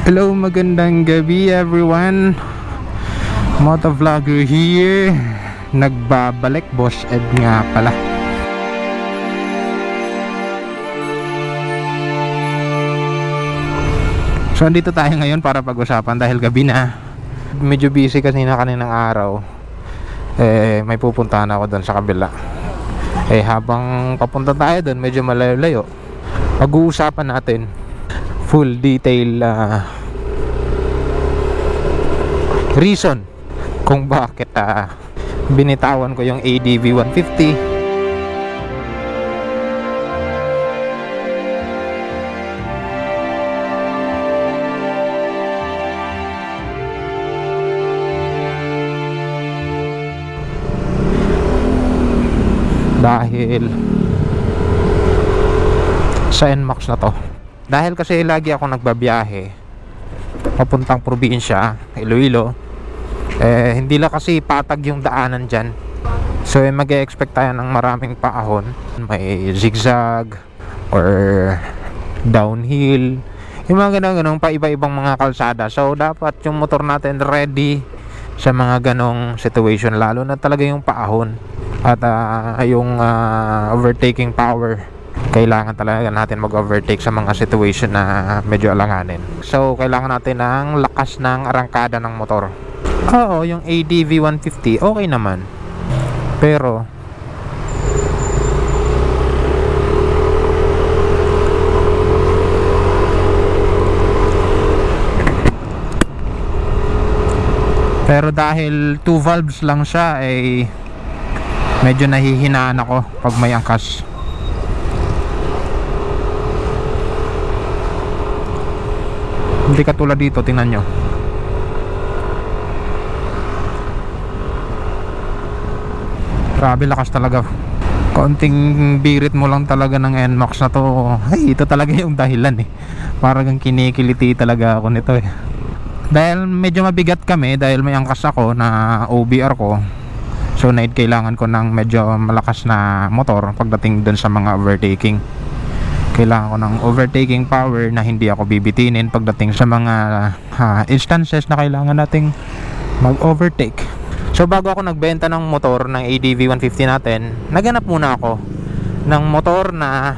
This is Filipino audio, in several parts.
Hello, magandang gabi everyone. Motovlogger here. Nagbabalik, Boss Ed nga pala. So andito tayo ngayon para pag-usapan dahil gabi na. Medyo busy kasi na kaninang araw. May pupuntahan ako doon sa kabila. Habang papunta tayo doon, medyo malayo-layo. Pag-uusapan natin full detail reason kung bakit binitawan ko yung ADV 150. Dahil sa NMAX na to. Dahil kasi lagi ako nagbabiyahe papuntang probinsya, Iloilo. Hindi lang kasi patag yung daanan dyan. So mag-e-expect tayo ng maraming paahon. May zigzag or downhill, yung mga ganong pa-iba-ibang mga kalsada. So dapat yung motor natin ready sa mga ganong situation, lalo na talaga yung paahon at yung overtaking power. Kailangan talaga natin mag-overtake sa mga situation na medyo alanganin. So kailangan natin ng lakas ng arangkada ng motor. Oo, yung ADV 150 okay naman, pero dahil 2 valves lang siya, medyo nahihinaan ako pag may angkas. Hindi katulad dito, tingnan nyo. Grabe lakas talaga. Konting birit mo lang talaga ng NMAX na to. Ito talaga yung dahilan Parang kinikiliti talaga ako nito Dahil medyo mabigat kami, dahil may angkas ako na OBR ko. So kailangan ko ng medyo malakas na motor pagdating dun sa mga overtaking. Kailangan ko ng overtaking power na hindi ako bibitinin pagdating sa mga instances na kailangan nating mag-overtake. So bago ako nagbenta ng motor ng ADV 150 natin, naghanap muna ako ng motor na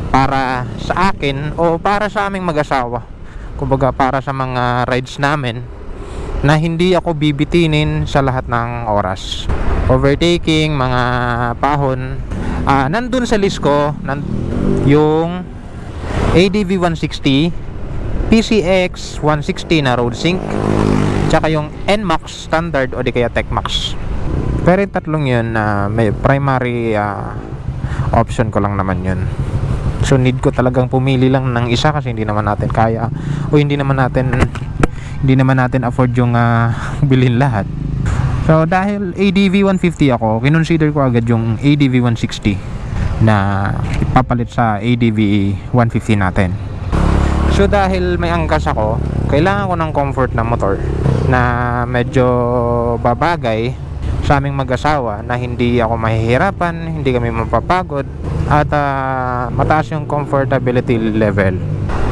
para sa akin o para sa aming mag-asawa. Kumbaga para sa mga rides namin na hindi ako bibitinin sa lahat ng oras. Overtaking, mga pahon, nandun sa list ko yung ADV 160, PCX 160 na road sync, tsaka yung NMAX standard o di kaya TechMax. Pero yung tatlong yun, may primary option ko lang naman yun. So need ko talagang pumili lang ng isa kasi hindi naman natin kaya o hindi naman natin afford yung bilhin lahat. So dahil ADV 150 ako, kinonsider ko agad yung ADV 160 na ipapalit sa ADV 150 natin. So dahil may angkas ako, kailangan ko ng comfort na motor na medyo babagay sa aming mag-asawa, na hindi ako mahihirapan, hindi kami mapapagod, at mataas yung comfortability level.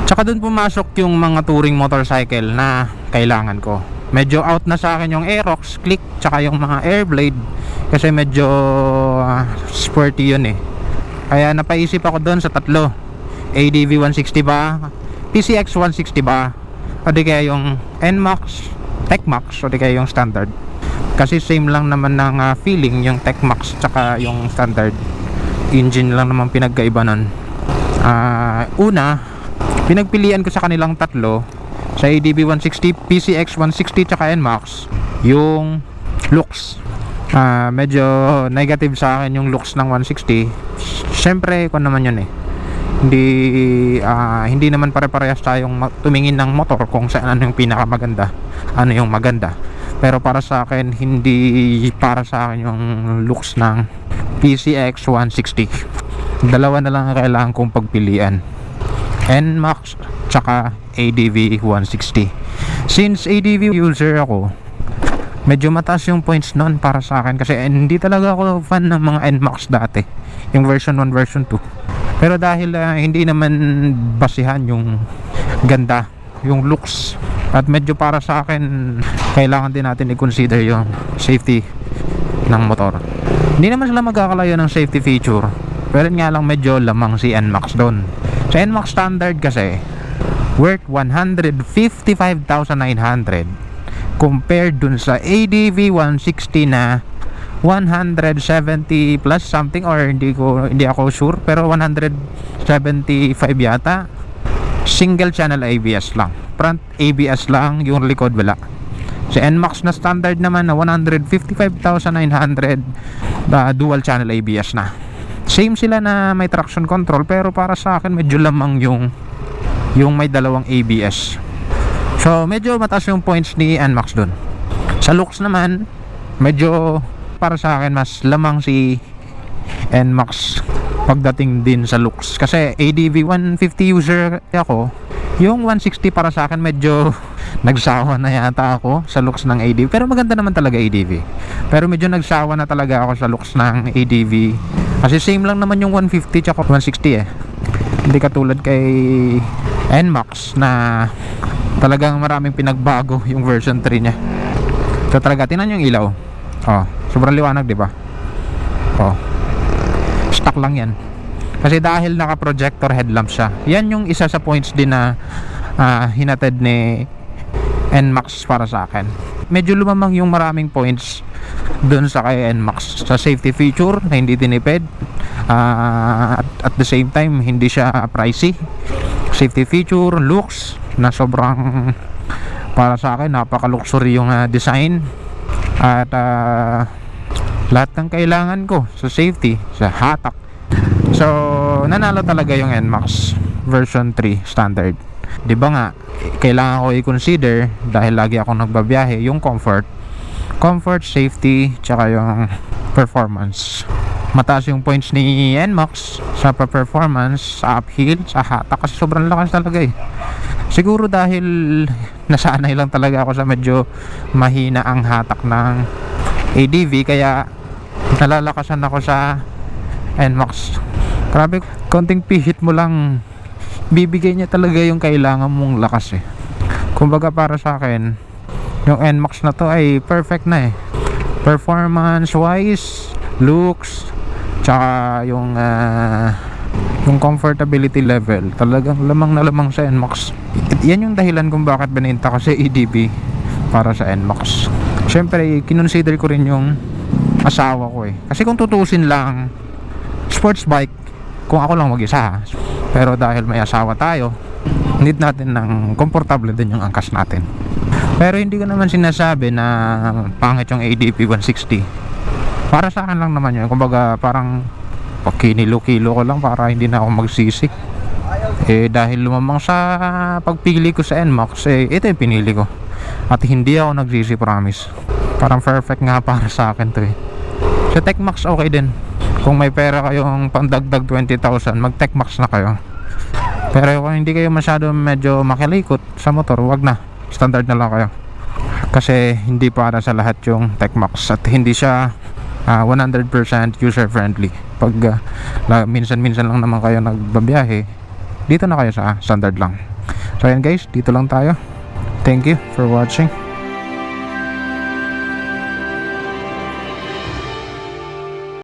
Tsaka dun pumasok yung mga touring motorcycle na kailangan ko. Medyo out na sa akin yung Aerox, Click, tsaka yung mga Airblade kasi medyo sporty yun Kaya napaisip ako dun sa tatlo. ADV 160 ba? PCX 160 ba? O di kaya yung NMAX, TechMax, o di kaya yung standard. Kasi same lang naman ng feeling yung TechMax tsaka yung standard. Engine lang naman pinagkaiba nun. Una, pinagpilian ko sa kanilang tatlo, sa ADV 160, PCX 160 tsaka NMAX, yung looks. Medyo negative sa akin yung looks ng 160. Syempre kung naman yun hindi naman pare-parehas tayong tumingin ng motor kung saan ano yung pinakamaganda, ano yung maganda. Pero para sa akin, hindi para sa akin yung looks ng PCX 160. Dalawa na lang ang kailangan kong pagpilian, NMAX tsaka ADV 160. Since ADV user ako, medyo mataas yung points nun para sa akin kasi hindi talaga ako fan ng mga NMAX dati, yung version 1, version 2. Pero dahil hindi naman basihan yung ganda yung looks. At medyo para sa akin, kailangan din natin i-consider yung safety ng motor. Hindi naman sila magkakalayo ng safety feature, pero nga lang medyo lamang si NMAX doon. Sa NMAX standard kasi, worth 155,900 compared dun sa ADV 160 na 170 plus something, or hindi ako sure, pero 175 yata. Single channel ABS lang, front ABS lang, yung likod wala. Si NMAX na standard naman na 155,900 dual channel ABS na. Same sila na may traction control, pero para sa akin medyo lamang yung may dalawang ABS. So medyo mataas yung points ni NMAX dun. Sa looks naman, medyo para sa akin mas lamang si NMAX pagdating din sa looks. Kasi ADV 150 user ako, yung 160 para sa akin medyo nagsawa na yata ako sa looks ng ADV. Pero maganda naman talaga ADV. Pero medyo nagsawa na talaga ako sa looks ng ADV. Kasi same lang naman yung 150 tsaka 160 eh. Hindi katulad kay NMAX na talagang maraming pinagbago yung version 3 niya. So talaga, tingnan yung ilaw. Oh, sobrang liwanag, di ba? Oh. Stock lang yan. Kasi dahil naka-projector headlamp siya. Yan yung isa sa points din na hinatid ni NMAX para sa akin. Medyo lumamang yung maraming points dun sa kay NMAX. Sa safety feature na hindi tinipid. At the same time, hindi siya pricey. Safety feature, looks na sobrang para sa akin napaka-luxury yung design. At lahat ng kailangan ko sa safety, sa hatak. So nanalo talaga yung NMAX version 3 standard. Di ba nga, kailangan ko i-consider dahil lagi akong nagbabiyahe yung comfort, safety, tsaka yung performance. Mataas yung points ni NMAX sa performance, sa uphill, sa hatak, kasi sobrang lakas talaga eh. Siguro dahil nasanay lang talaga ako sa medyo mahina ang hatak ng ADV, kaya nalalakasan ako sa NMAX. Grabe, konting pihit mo lang, bibigay niya talaga yung kailangan mong lakas eh. Kumbaga para sa akin, yung NMAX na to ay perfect na eh. Performance wise, looks, tsaka yung comfortability level, talagang lamang na lamang sa NMAX. Yan yung dahilan kung bakit binenta ko sa ADV para sa NMAX. Syempre, kinonsider ko rin yung asawa ko eh. Kasi kung tutusin lang, sports bike, kung ako lang mag-isa, pero dahil may asawa tayo, need natin ng komportable din yung angkas natin. Pero hindi ko naman sinasabi na pangit yung ADV 160. Para sa akin lang naman yun. Kumbaga parang kinilo-kilo ko lang para hindi na ako magsisi. Eh dahil lumamang sa pagpili ko sa NMAX, ito yung pinili ko. At hindi ako nagsisi, promise. Parang perfect nga para sa akin to eh. Sa TechMax okay din. Kung may pera kayong pandagdag 20,000, mag TechMax na kayo. Pero kung hindi kayo masyado medyo makilikot sa motor, wag na. Standard na lang kayo. Kasi hindi para sa lahat yung TechMax. At hindi siya 100% user friendly. Pag minsan-minsan lang naman kayo nagbabiyahe, dito na kayo sa standard lang. So ayan guys, dito lang tayo. Thank you for watching.